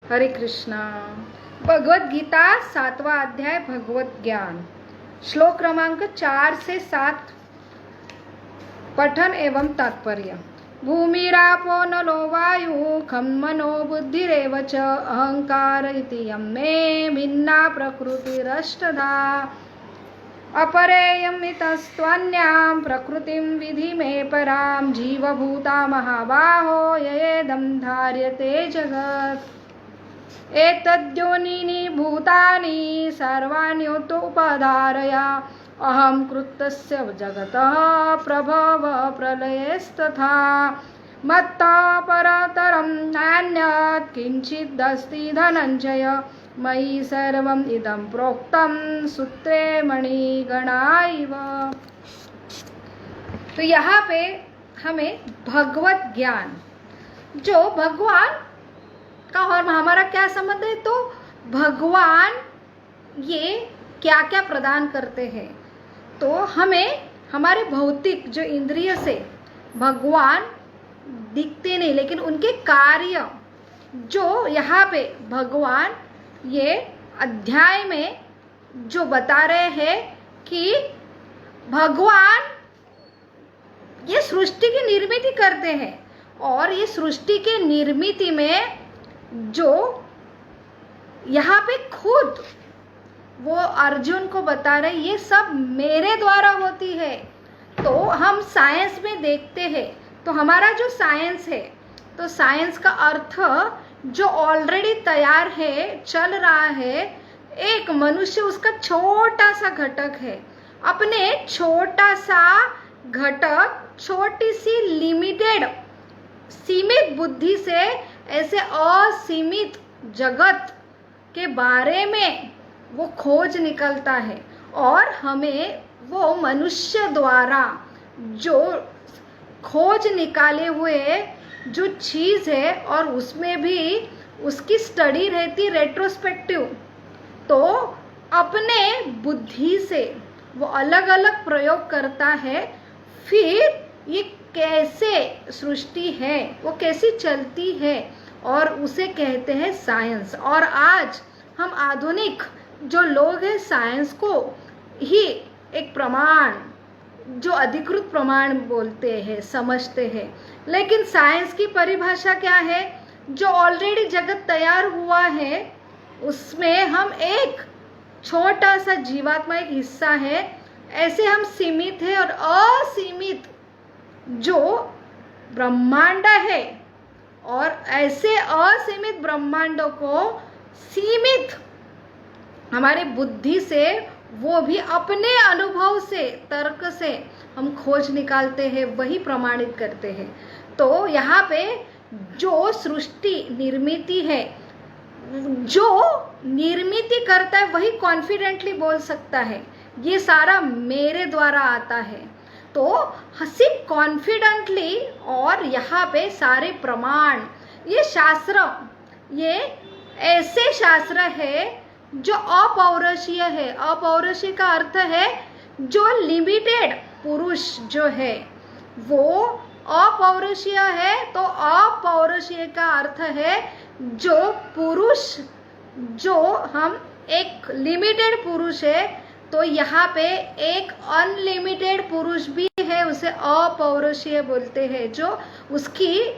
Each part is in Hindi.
हरे कृष्णा। भगवत गीता 7वां अध्याय भगवत ज्ञान, श्लोक क्रमांक 4 से 7। पठन एवं तात्पर्य। भूमिरापो नलो वायु खं मनो बुद्धिरेव च अहंकार इति यं मे भिन्ना प्रकृतिरष्टधा अपरेयमितस्त्वन्यां प्रकृतिं विधि मे परां जीवभूता महाबाहो येदं धार्यते जगत् एतद्योनीनि भूतानि सर्वाण्युपधारया अहं कृतस्य जगतः प्रभव प्रलयस्तथा मत्तः परतरं नान्यत् किञ्चिदस्ति धनञ्जय मयि सर्वम् इदं प्रोक्तं सूत्रे मणिगणा इव। तो यहाँ पे हमें भगवत ज्ञान, जो भगवान का और हमारा क्या संबंध है, तो भगवान ये क्या क्या प्रदान करते हैं। तो हमें हमारे भौतिक जो इंद्रिय से भगवान दिखते नहीं, लेकिन उनके कार्य जो यहाँ पे भगवान ये अध्याय में जो बता रहे हैं कि भगवान ये सृष्टि की निर्मित करते हैं, और ये सृष्टि के निर्मित में जो यहाँ पे खुद वो अर्जुन को बता रहे ये सब मेरे द्वारा होती है। तो हम साइंस में देखते हैं, तो हमारा जो साइंस है, तो साइंस का अर्थ जो ऑलरेडी तैयार है, चल रहा है, एक मनुष्य उसका छोटा सा घटक है। अपने छोटा सा घटक, छोटी सी लिमिटेड सीमित बुद्धि से ऐसे असीमित जगत के बारे में वो खोज निकलता है, और हमें वो मनुष्य द्वारा जो खोज निकाले हुए जो चीज़ है, और उसमें भी उसकी स्टडी रहती रेट्रोस्पेक्टिव, तो अपने बुद्धि से वो अलग अलग प्रयोग करता है। फिर ये कैसे सृष्टि है, वो कैसी चलती है, और उसे कहते हैं साइंस। और आज हम आधुनिक जो लोग हैं साइंस को ही एक प्रमाण, जो अधिकृत प्रमाण बोलते हैं, समझते हैं। लेकिन साइंस की परिभाषा क्या है, जो ऑलरेडी जगत तैयार हुआ है उसमें हम एक छोटा सा जीवात्मा, एक हिस्सा है। ऐसे हम सीमित है, और असीमित जो ब्रह्मांड है, और ऐसे असीमित ब्रह्मांडों को सीमित हमारे बुद्धि से, वो भी अपने अनुभव से, तर्क से हम खोज निकालते हैं, वही प्रमाणित करते हैं। तो यहाँ पे जो सृष्टि निर्मिति है, जो निर्मिति करता है वही कॉन्फिडेंटली बोल सकता है ये सारा मेरे द्वारा आता है। तो सिर्फ कॉन्फिडेंटली, और यहाँ पे सारे प्रमाण, ये शास्त्र, ये ऐसे शास्त्र है जो अपौरुषीय है। अपौरुषीय का अर्थ है जो लिमिटेड पुरुष जो है वो अपौरुषीय है। तो अपौरुषीय का अर्थ है जो पुरुष, जो हम एक लिमिटेड पुरुष है, तो यहाँ पे एक अनलिमिटेड पुरुष भी है, उसे अपौरुषीय बोलते हैं। जो उसकी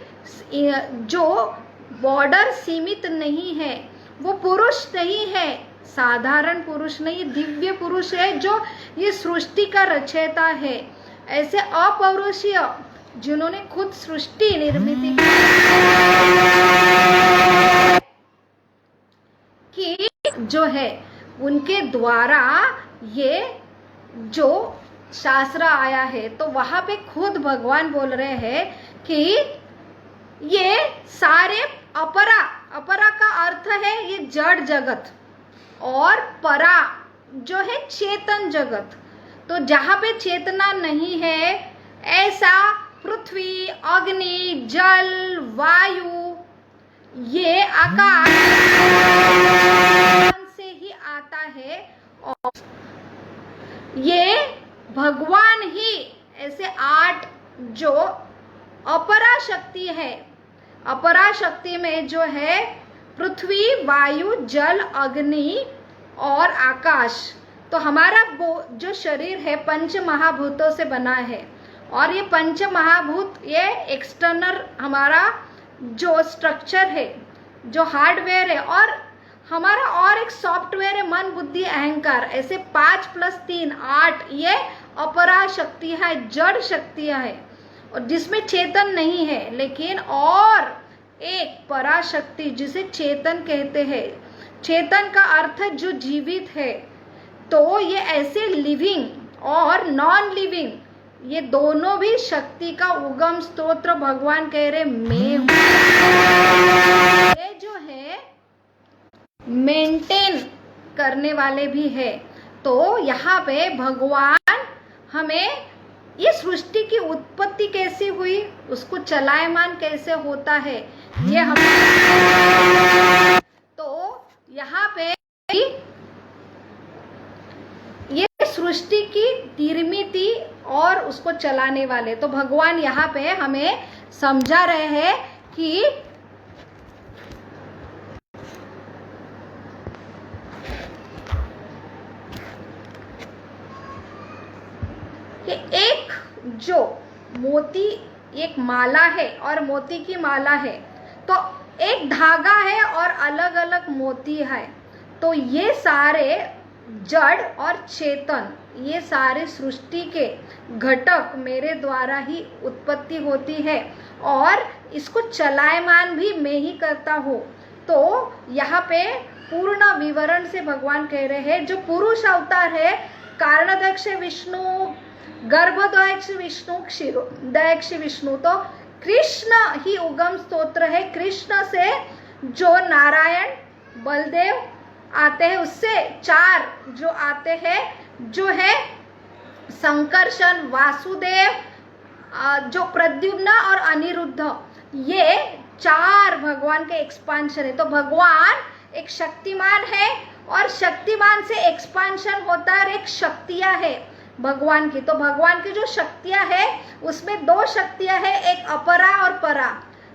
जो बॉर्डर सीमित नहीं है, वो पुरुष नहीं है, साधारण पुरुष नहीं, दिव्य पुरुष है, जो ये सृष्टि का रचयिता है। ऐसे अपौरुषीय जिन्होंने खुद सृष्टि निर्मित की जो है, उनके द्वारा ये जो शास्त्र आया है। तो वहां पे खुद भगवान बोल रहे हैं कि ये सारे अपरा, अपरा का अर्थ है ये जड़ जगत, और परा जो है चेतन जगत। तो जहाँ पे चेतना नहीं है, ऐसा पृथ्वी, अग्नि, जल, वायु, ये आकाश से ही आता है, और ये भगवान ही ऐसे 8 जो अपरा शक्ति है, अपरा शक्ति में जो है पृथ्वी, वायु, जल, अग्नि और आकाश। तो हमारा जो शरीर है पंच महाभूतों से बना है, और ये पंच महाभूत ये एक्सटर्नल हमारा जो स्ट्रक्चर है, जो हार्डवेयर है, और हमारा और एक सॉफ्टवेयर है मन, बुद्धि, अहंकार। ऐसे 5 + 3 8 ये अपरा शक्ति है, जड़ शक्तियां है, और जिसमें चेतन नहीं है। लेकिन और एक पराशक्ति जिसे चेतन कहते हैं, चेतन का अर्थ है जो जीवित है। तो ये ऐसे लिविंग और नॉन लिविंग, ये दोनों भी शक्ति का उगम स्तोत्र भगवान कह रहे मैं हूं। ये जो है मेंटेन करने वाले भी है। तो यहाँ पे भगवान हमें ये सृष्टि की उत्पत्ति कैसे हुई, उसको चलायमान कैसे होता है, ये हम तो यहाँ पे ये सृष्टि की निर्मिति और उसको चलाने वाले, तो भगवान यहाँ पे हमें समझा रहे हैं कि एक जो मोती एक माला है और मोती की माला है, तो एक धागा है और अलग अलग मोती है। तो ये सारे जड़ और चेतन, ये सारे सृष्टि के घटक मेरे द्वारा ही उत्पत्ति होती है, और इसको चलायमान भी मैं ही करता हूँ। तो यहाँ पे पूर्ण विवरण से भगवान कह रहे हैं जो पुरुष अवतार है, कारणदक्ष विष्णु, गर्भदक्ष विष्णु, क्षीरोदक्ष विष्णु, तो कृष्ण ही उगम स्तोत्र है। कृष्ण से जो नारायण, बलदेव आते हैं, उससे 4 जो आते हैं जो है संकर्षण, वासुदेव, जो प्रद्युम्न और अनिरुद्ध, ये 4 भगवान के एक्सपांशन है। तो भगवान एक शक्तिमान है, और शक्तिमान से एक्सपांशन होता है, एक शक्तियां है भगवान की। तो भगवान की जो शक्तियां है उसमें 2 शक्तियां है, एक अपरा और परा।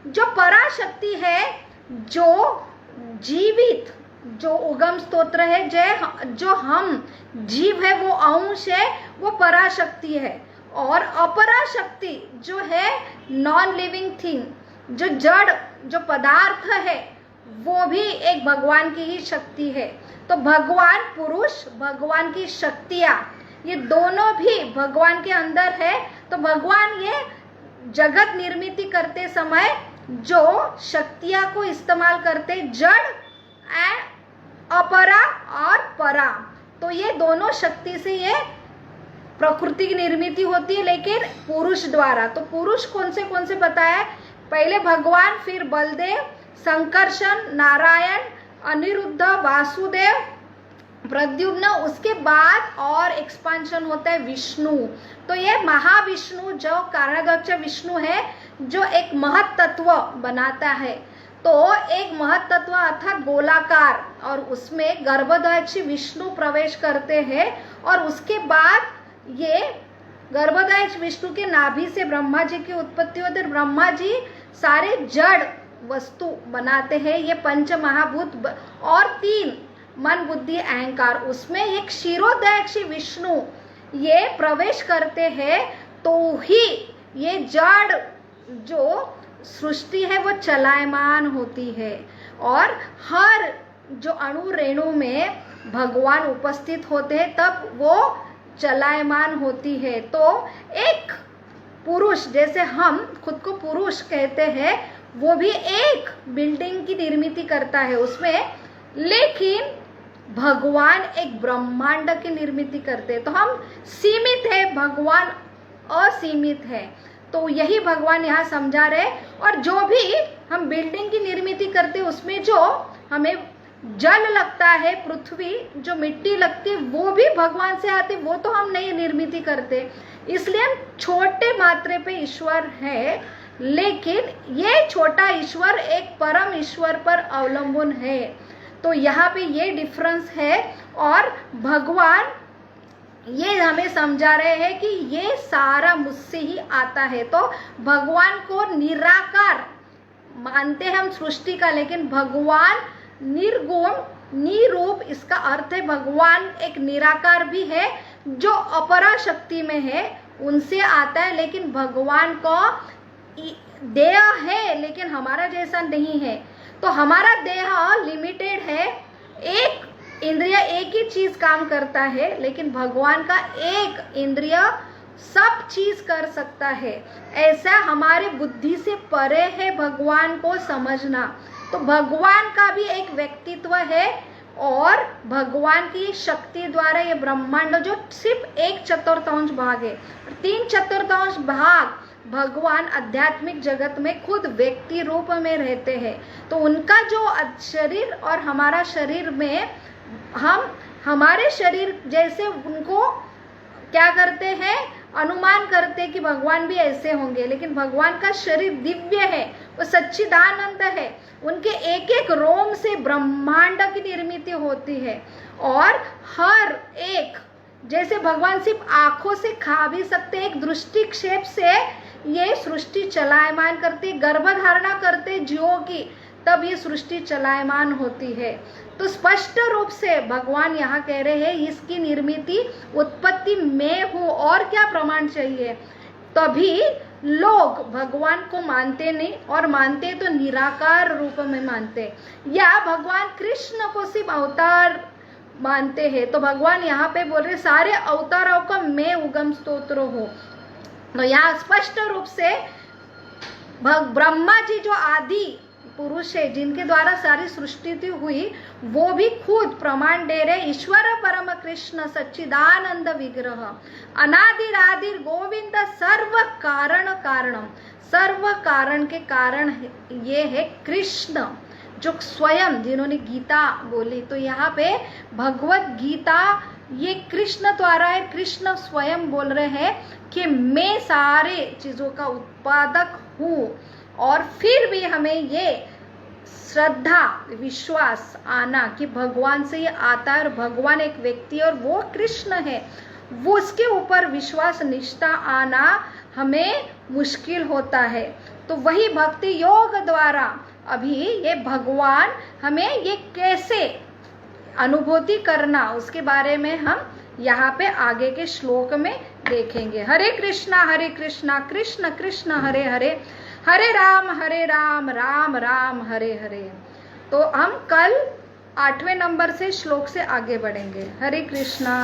जो परा शक्ति है, जो जीवित, जो उगम स्तोत्र है, जो हम जीव है, वो अंश है, वो परा शक्ति है। और अपरा शक्ति जो है नॉन लिविंग थिंग, जो जड़, जो पदार्थ है, वो भी एक भगवान की ही शक्ति है। तो भगवान पुरुष, भगवान की शक्तियां, ये दोनों भी भगवान के अंदर है। तो भगवान ये जगत निर्मिति करते समय जो शक्तियां को इस्तेमाल करते, जड़ अपरा और परा, तो ये दोनों शक्ति से ये प्रकृति की निर्मिति होती है, लेकिन पुरुष द्वारा। तो पुरुष कौन से बताया, पहले भगवान, फिर बलदेव, संकर्षण, नारायण, अनिरुद्ध, वासुदेव, प्रद्युम्न, उसके बाद और एक्सपांशन होता है विष्णु। तो ये महाविष्णु जो कारणदक्ष विष्णु है, जो एक महत तत्व बनाता है। तो एक महत तत्व अर्थात गोलाकार, और उसमें गर्भदक्ष विष्णु प्रवेश करते हैं, और उसके बाद ये गर्भदक्ष विष्णु के नाभि से ब्रह्मा जी की उत्पत्ति होती है। ब्रह्मा जी सारे जड़ वस्तु बनाते हैं, ये पंच महाभूत, और 3 मन, बुद्धि, अहंकार, उसमें एक क्षीरोदक्ष विष्णु ये प्रवेश करते हैं। तो ही ये जड़ जो सृष्टि है वो चलायमान होती है, और हर जो अणु रेणु में भगवान उपस्थित होते हैं, तब वो चलायमान होती है। तो एक पुरुष, जैसे हम खुद को पुरुष कहते हैं, वो भी एक बिल्डिंग की निर्मिति करता है उसमें, लेकिन भगवान एक ब्रह्मांड की निर्मिति करते हैं। तो हम सीमित है, भगवान असीमित है। तो यही भगवान यहाँ समझा रहे। और जो भी हम बिल्डिंग की निर्मिति करते हैं, उसमें जो हमें जल लगता है, पृथ्वी जो मिट्टी लगती है, वो भी भगवान से आती, वो तो हम नहीं निर्मिति करते। इसलिए हम छोटे मात्रे पे ईश्वर है, लेकिन ये छोटा ईश्वर एक परम ईश्वर पर अवलंबन है। तो यहाँ पे ये डिफरेंस है, और भगवान ये हमें समझा रहे हैं कि ये सारा मुझसे ही आता है। तो भगवान को निराकार मानते हैं हम सृष्टि का, लेकिन भगवान निर्गुण निरूप, इसका अर्थ है भगवान एक निराकार भी है जो अपरा शक्ति में है, उनसे आता है, लेकिन भगवान को देह है लेकिन हमारा जैसा नहीं है। तो हमारा देह लिमिटेड है, एक इंद्रिय एक ही चीज काम करता है, लेकिन भगवान का एक इंद्रिय सब चीज कर सकता है। ऐसा हमारे बुद्धि से परे है भगवान को समझना। तो भगवान का भी एक व्यक्तित्व है और भगवान की शक्ति द्वारा ये ब्रह्मांड जो सिर्फ 1/4 भाग है, 3/4 भाग भगवान आध्यात्मिक जगत में खुद व्यक्ति रूप में रहते हैं। तो उनका जो शरीर और हमारा शरीर में हम हमारे शरीर जैसे उनको क्या करते हैं, अनुमान करते कि भगवान भी ऐसे होंगे, लेकिन भगवान का शरीर दिव्य है, वो सच्चिदानंद है। उनके एक एक रोम से ब्रह्मांड की निर्मित होती है और हर एक, जैसे भगवान सिर्फ आंखों से खा भी सकते, एक दृष्टिक्षेप से ये सृष्टि चलायमान करती, गर्भधारणा करते जीवों की, तब ये सृष्टि चलायमान होती है। तो स्पष्ट रूप से भगवान यहाँ कह रहे हैं इसकी निर्मिति उत्पत्ति में हूँ, और क्या प्रमाण चाहिए। तभी लोग भगवान को मानते नहीं, और मानते तो निराकार रूप में मानते, या भगवान कृष्ण को सिर्फ अवतार मानते हैं। तो भगवान यहाँ पे बोल रहे सारे अवतारों का मैं उगम स्तोत्र हूँ। तो यहाँ स्पष्ट रूप से ब्रह्मा जी जो आदि पुरुष है जिनके द्वारा सारी सृष्टि हुई, वो भी खुद प्रमाण दे रहे ईश्वर परम कृष्ण सच्चिदानंद विग्रह अनादिरादिर गोविंद सर्व कारण कारणम। सर्व कारण के कारण ये है कृष्ण, जो स्वयं जिन्होंने गीता बोली। तो यहाँ पे भगवत गीता ये कृष्ण द्वारा है, कृष्ण स्वयं बोल रहे हैं कि मैं सारे चीजों का उत्पादक हूँ। और फिर भी हमें ये श्रद्धा विश्वास आना कि भगवान से ये आता है और भगवान एक व्यक्ति और वो कृष्ण है, वो उसके ऊपर विश्वास निष्ठा आना हमें मुश्किल होता है। तो वही भक्ति योग द्वारा अभी ये भगवान हमें ये कैसे अनुभूति करना, उसके बारे में हम यहाँ पे आगे के श्लोक में देखेंगे। हरे कृष्णा कृष्ण कृष्ण हरे हरे, हरे राम राम राम हरे हरे। तो हम कल 8वें नंबर से श्लोक से आगे बढ़ेंगे। हरे कृष्णा।